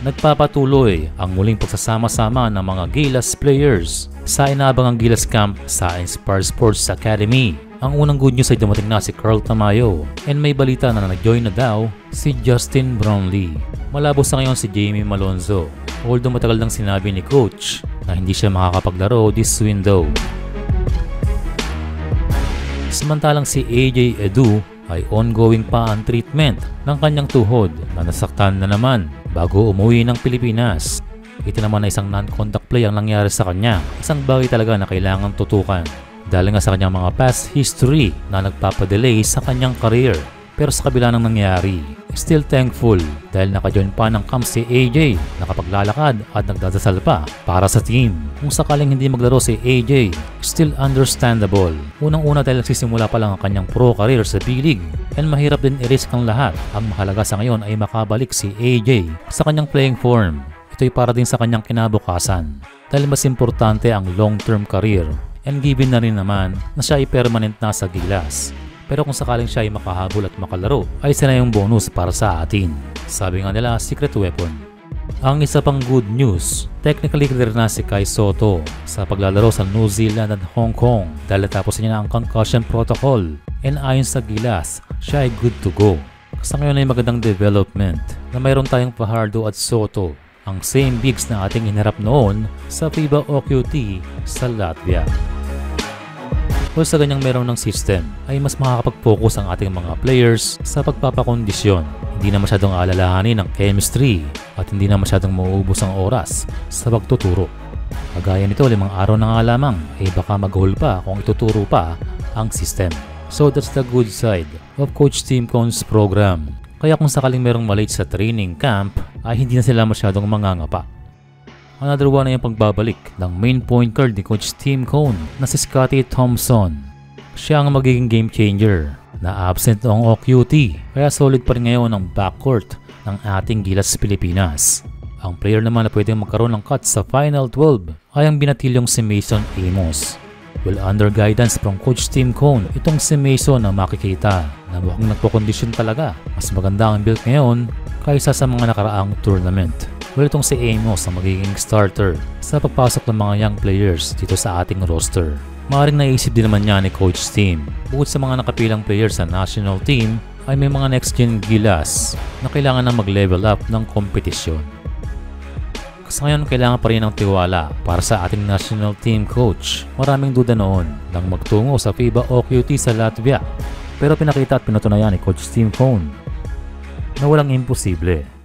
Nagpapatuloy ang muling pagsasama-sama ng mga Gilas players sa inaabangang Gilas Camp sa Inspire Sports Academy. Ang unang good news ay dumating na si Carl Tamayo and may balita na nag-join na daw si Justin Brownlee. Malabo sa ngayon si Jamie Malonzo, although matagal nang sinabi ni Coach na hindi siya makakapaglaro this window. Samantalang si AJ Edu ay ongoing pa ang treatment ng kanyang tuhod na nasaktan na naman bago umuwi ng Pilipinas. Ito naman ay isang non-contact play ang nangyari sa kanya, isang bagay talaga na kailangang tutukan dahil nga sa kanyang mga past history na nagpapadelay sa kanyang career. Pero sa kabila ng nangyari, still thankful dahil naka-join pa ng camp si AJ, nakapaglalakad at nagdadasal pa para sa team. Kung sakaling hindi maglaro si AJ, still understandable. Unang-una dahil nagsisimula pa lang ang kanyang pro career sa B-League and mahirap din i-risk ang lahat. Ang mahalaga sa ngayon ay makabalik si AJ sa kanyang playing form. Ito'y para din sa kanyang kinabukasan dahil mas importante ang long-term career and given na rin naman na siya ay permanent na sa Gilas. Pero kung sakaling siya ay makahabol at makalaro, ay isa na yung bonus para sa atin. Sabi nga nila, secret weapon. Ang isa pang good news, technically clear na si Kai Sotto sa paglalaro sa New Zealand at Hong Kong dahil natapos niya na ang concussion protocol. And ayon sa Gilas, siya ay good to go. Sa ngayon ay magandang development na mayroon tayong Fajardo at Sotto, ang same bigs na ating hinarap noon sa FIBA OQT sa Latvia. O sa ganyang meron ng system ay mas makakapag-focus ang ating mga players sa pagpapakondisyon. Hindi na masyadong alalahanin ang chemistry at hindi na masyadong mauubos ang oras sa pagtuturo. Kagaya nito, 5 araw na nga lamang ay baka mag-hole pa kung ituturo pa ang system. So that's the good side of Coach Tim Cone's program. Kaya kung sakaling merong malate sa training camp ay hindi na sila masyadong mangangapa. Another one ay ang pagbabalik ng main point guard ni Coach Tim Cone na si Scottie Thompson. Siya ang magiging game changer na absent noong OQT kaya solid pa rin ngayon ang backcourt ng ating Gilas Pilipinas. Ang player naman na pwedeng magkaroon ng cut sa Final 12 ay ang binatilyong si Mason Amos. Well, under guidance from Coach Tim Cone, itong si Mason na makikita na mukhang nagpokondisyon talaga. Mas maganda ang build ngayon kaysa sa mga nakaraang tournament. Well, itong si Amos ang magiging starter sa pagpasok ng mga young players dito sa ating roster. Maaaring naisip din naman niya ni Coach Tim, bukod sa mga nakapilang players sa national team, ay may mga next-gen Gilas na kailangan na mag-level up ng kompetisyon. Sa ngayon, kailangan pa rin ng tiwala para sa ating national team coach. Maraming duda noon nang magtungo sa FIBA OQT sa Latvia. Pero pinakita at pinatunayan ni Coach Tim Cone na walang imposible.